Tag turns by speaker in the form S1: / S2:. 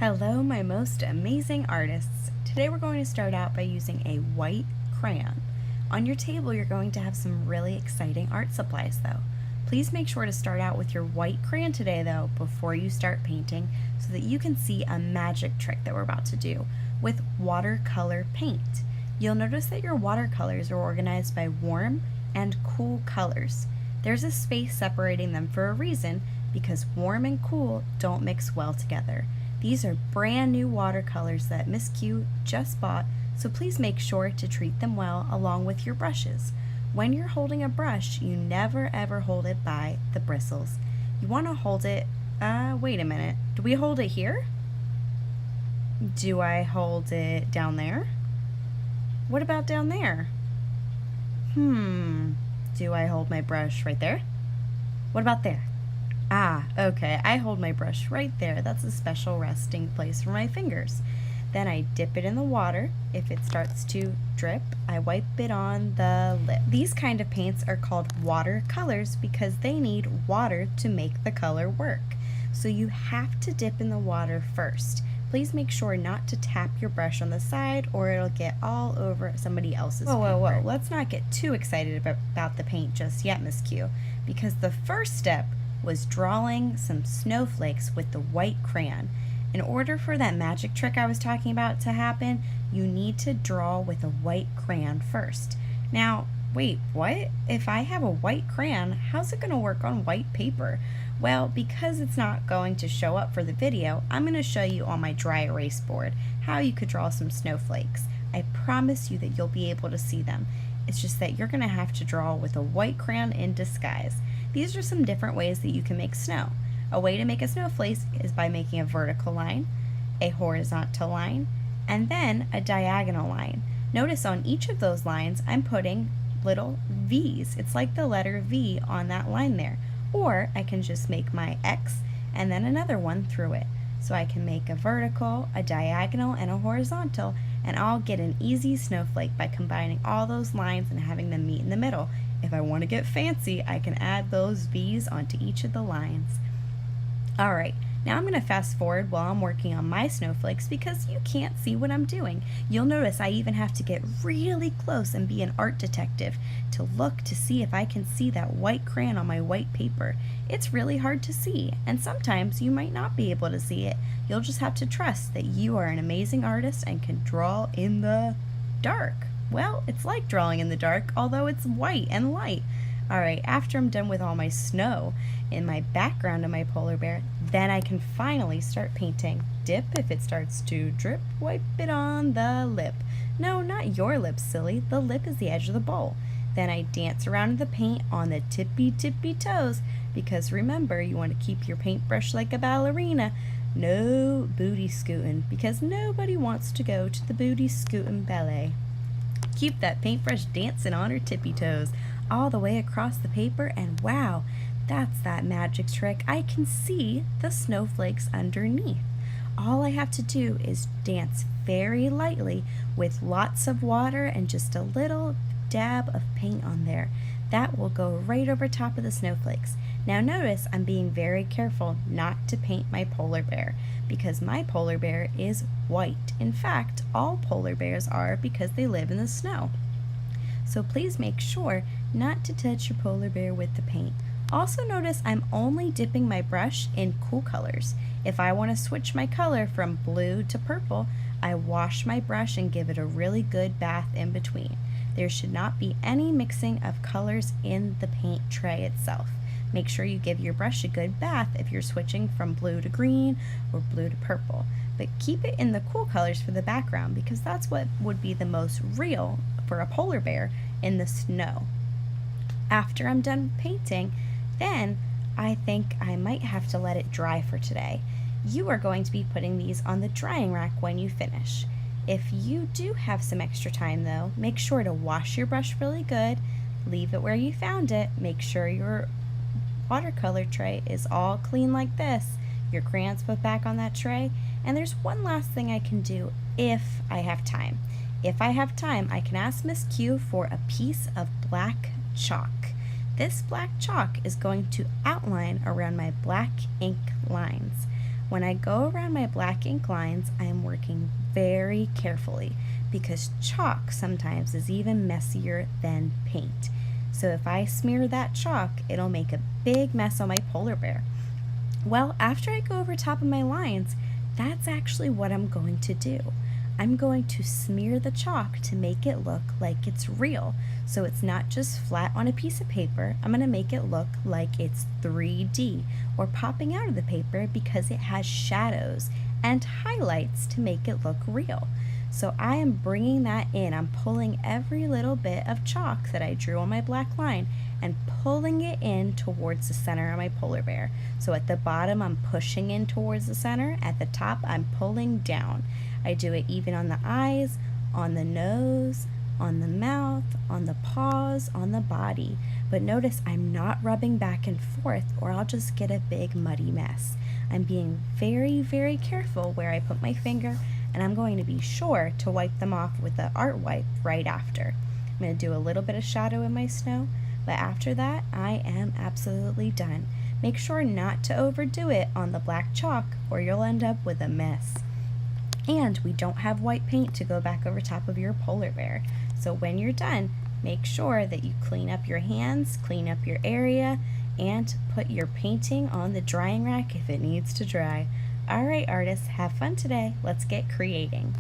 S1: Hello, my most amazing artists. Today we're going to start out by using a white crayon. On your table, you're going to have some really exciting art supplies though. Please make sure to start out with your white crayon today though before you start painting so that you can see a magic trick that we're about to do with watercolor paint. You'll notice that your watercolors are organized by warm and cool colors. There's a space separating them for a reason because warm and cool don't mix well together. These are brand new watercolors that Miss Q just bought, so please make sure to treat them well along with your brushes. When you're holding a brush, you never ever hold it by the bristles. You want to hold it, wait a minute, do we hold it here? Do I hold it down there? What about down there? Do I hold my brush right there? What about there? Ah, okay, I hold my brush right there. That's a special resting place for my fingers. Then I dip it in the water. If it starts to drip, I wipe it on the lip. These kind of paints are called watercolors because they need water to make the color work. So you have to dip in the water first. Please make sure not to tap your brush on the side or it'll get all over somebody else's paper. Whoa, let's not get too excited about the paint just yet, Miss Q, because the first step was drawing some snowflakes with the white crayon. In order for that magic trick I was talking about to happen, you need to draw with a white crayon first. Now, wait, what? If I have a white crayon, how's it going to work on white paper? Well, because it's not going to show up for the video, I'm going to show you on my dry erase board how you could draw some snowflakes. I promise you that you'll be able to see them. It's just that you're going to have to draw with a white crayon in disguise. These are some different ways that you can make snow. A way to make a snowflake is by making a vertical line, a horizontal line, and then a diagonal line. Notice on each of those lines I'm putting little V's. It's like the letter V on that line there. Or I can just make my X and then another one through it. So I can make a vertical, a diagonal, and a horizontal, and I'll get an easy snowflake by combining all those lines and having them meet in the middle. If I want to get fancy, I can add those V's onto each of the lines. Alright, now I'm going to fast forward while I'm working on my snowflakes because you can't see what I'm doing. You'll notice I even have to get really close and be an art detective to look to see if I can see that white crayon on my white paper. It's really hard to see, and sometimes you might not be able to see it. You'll just have to trust that you are an amazing artist and can draw in the dark. Well, it's like drawing in the dark, although it's white and light. Alright, after I'm done with all my snow in my background of my polar bear, then I can finally start painting. Dip if it starts to drip, wipe it on the lip. No, not your lip, silly. The lip is the edge of the bowl. Then I dance around in the paint on the tippy toes, because remember, you want to keep your paintbrush like a ballerina. No booty scootin', because nobody wants to go to the booty scootin' ballet. Keep that paintbrush dancing on her tippy toes all the way across the paper, and wow, that's that magic trick. I can see the snowflakes underneath. All I have to do is dance very lightly with lots of water and just a little dab of paint on there. That will go right over top of the snowflakes. Now notice I'm being very careful not to paint my polar bear because my polar bear is white. In fact, all polar bears are because they live in the snow. So please make sure not to touch your polar bear with the paint. Also notice I'm only dipping my brush in cool colors. If I want to switch my color from blue to purple, I wash my brush and give it a really good bath in between. There should not be any mixing of colors in the paint tray itself. Make sure you give your brush a good bath if you're switching from blue to green or blue to purple. But keep it in the cool colors for the background because that's what would be the most real for a polar bear in the snow. After I'm done painting, then I think I might have to let it dry for today. You are going to be putting these on the drying rack when you finish. If you do have some extra time though, make sure to wash your brush really good, leave it where you found it, make sure your watercolor tray is all clean like this, your crayons put back on that tray, and there's one last thing I can do if I have time. If I have time, I can ask Miss Q for a piece of black chalk. This black chalk is going to outline around my black ink lines. When I go around my black ink lines, I am working very carefully because chalk sometimes is even messier than paint. So if I smear that chalk, it'll make a big mess on my polar bear. Well, after I go over top of my lines, that's actually what I'm going to do. I'm going to smear the chalk to make it look like it's real. So it's not just flat on a piece of paper. I'm going to make it look like it's 3D or popping out of the paper because it has shadows and highlights to make it look real. So I am bringing that in. I'm pulling every little bit of chalk that I drew on my black line and pulling it in towards the center of my polar bear. So at the bottom, I'm pushing in towards the center. At the top, I'm pulling down. I do it even on the eyes, on the nose, on the mouth, on the paws, on the body. But notice I'm not rubbing back and forth or I'll just get a big muddy mess. I'm being very, very careful where I put my finger, and I'm going to be sure to wipe them off with the art wipe right after. I'm going to do a little bit of shadow in my snow, but after that, I am absolutely done. Make sure not to overdo it on the black chalk or you'll end up with a mess. And we don't have white paint to go back over top of your polar bear. So when you're done, make sure that you clean up your hands, clean up your area, and put your painting on the drying rack if it needs to dry. All right, artists, have fun today. Let's get creating.